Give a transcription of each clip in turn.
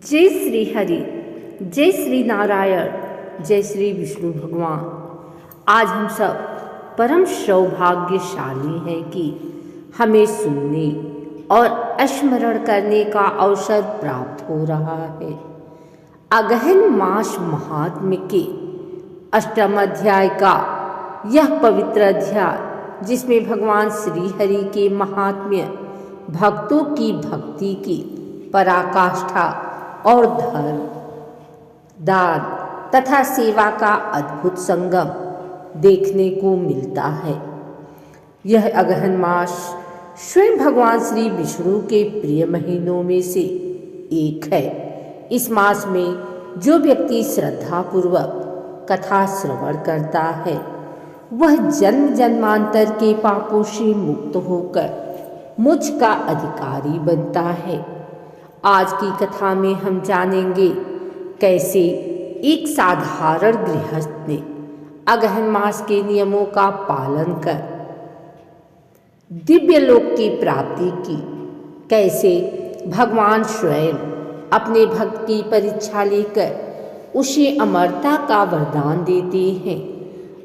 जय श्री हरि, जय श्री नारायण, जय श्री विष्णु भगवान। आज हम सब परम सौभाग्यशाली हैं कि हमें सुनने और स्मरण करने का अवसर प्राप्त हो रहा है। अगहन मास महात्म्य के अष्टम अध्याय का यह पवित्र अध्याय, जिसमें भगवान श्री हरि के महात्म्य, भक्तों की भक्ति की पराकाष्ठा और धर्म, दान तथा सेवा का अद्भुत संगम देखने को मिलता है। यह अगहन मास स्वयं भगवान श्री विष्णु के प्रिय महीनों में से एक है। इस मास में जो व्यक्ति श्रद्धापूर्वक कथा श्रवण करता है, वह जन्म जन्मांतर के पापों से मुक्त होकर मुझ का अधिकारी बनता है। आज की कथा में हम जानेंगे कैसे एक साधारण गृहस्थ ने अगहन मास के नियमों का पालन कर दिव्य लोक की प्राप्ति की, कैसे भगवान स्वयं अपने भक्त की परीक्षा लेकर उसे अमरता का वरदान देते हैं,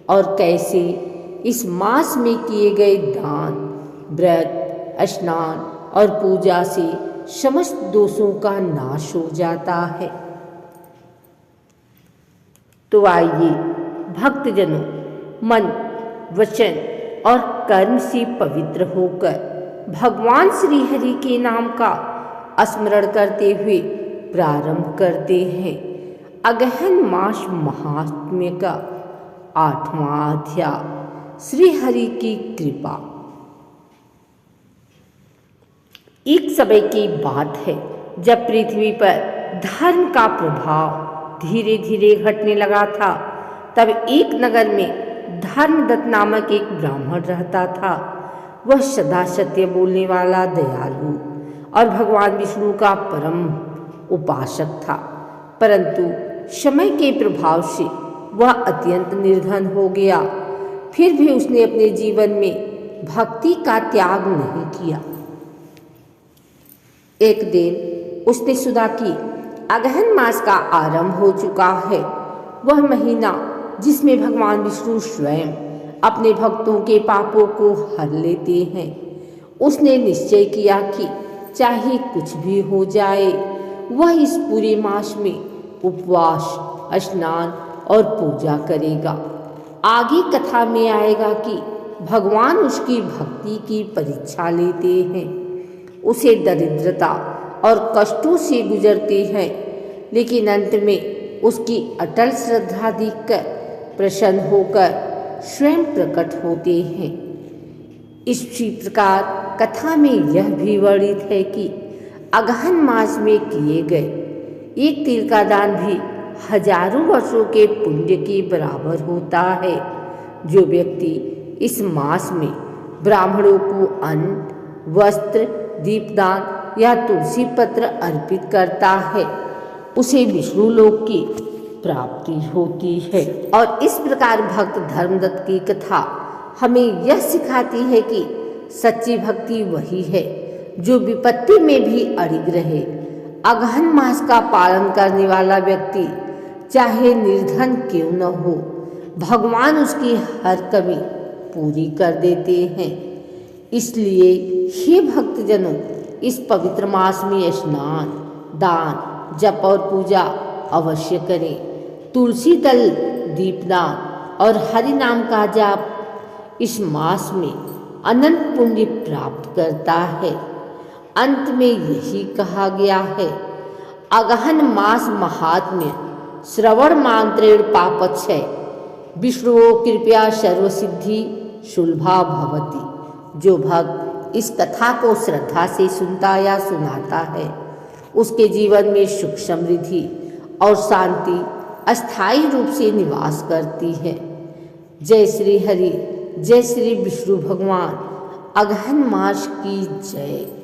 और कैसे इस मास में किए गए दान, व्रत, स्नान और पूजा से समस्त दोषों का नाश हो जाता है। तो आइए भक्तजनों, मन, वचन और कर्म से पवित्र होकर भगवान श्री हरि के नाम का स्मरण करते हुए प्रारंभ करते हैं अगहन मास महात्म्य का 8वां अध्याय, श्री हरि की कृपा। एक समय की बात है जब पृथ्वी पर धर्म का प्रभाव धीरे धीरे घटने लगा था। तब एक नगर में धर्मदत्त नामक एक ब्राह्मण रहता था। वह सदा सत्य बोलने वाला, दयालु और भगवान विष्णु का परम उपासक था। परंतु समय के प्रभाव से वह अत्यंत निर्धन हो गया। फिर भी उसने अपने जीवन में भक्ति का त्याग नहीं किया। एक दिन उसने सुना कि अगहन मास का आरंभ हो चुका है, वह महीना जिसमें भगवान विष्णु स्वयं अपने भक्तों के पापों को हर लेते हैं। उसने निश्चय किया कि चाहे कुछ भी हो जाए, वह इस पूरे मास में उपवास, स्नान और पूजा करेगा। आगे कथा में आएगा कि भगवान उसकी भक्ति की परीक्षा लेते हैं, उसे दरिद्रता और कष्टों से गुजरते हैं, लेकिन अंत में उसकी अटल श्रद्धा देखकर प्रसन्न होकर स्वयं प्रकट होते हैं। इसी प्रकार कथा में यह भी वर्णित है कि अगहन मास में किए गए एक तिल का दान भी हजारों वर्षों के पुण्य के बराबर होता है। जो व्यक्ति इस मास में ब्राह्मणों को अन्न, वस्त्र, दीपदान या तुलसी पत्र अर्पित करता है, उसे विष्णु लोक की प्राप्ति होती है। और इस प्रकार भक्त धर्मदत्त की कथा हमें यह सिखाती है कि सच्ची भक्ति वही है जो विपत्ति में भी अड़िग रहे। अगहन मास का पालन करने वाला व्यक्ति चाहे निर्धन क्यों न हो, भगवान उसकी हर कमी पूरी कर देते हैं। इसलिए हे भक्तजनों, इस पवित्र मास में स्नान, दान, जप और पूजा अवश्य करें। तुलसी दल, दीपदान और हरि नाम का जाप इस मास में अनंत पुण्य प्राप्त करता है। अंत में यही कहा गया है, अगहन मास महात्म्य श्रवण मात्रेण पापक्षय, विष्णुओ कृपया सर्वसिद्धि सुलभा भवति। जो भक्त इस कथा को श्रद्धा से सुनता या सुनाता है, उसके जीवन में सुख, समृद्धि और शांति अस्थायी रूप से निवास करती है। जय श्री हरि, जय श्री विष्णु भगवान। अगहन मास की जय।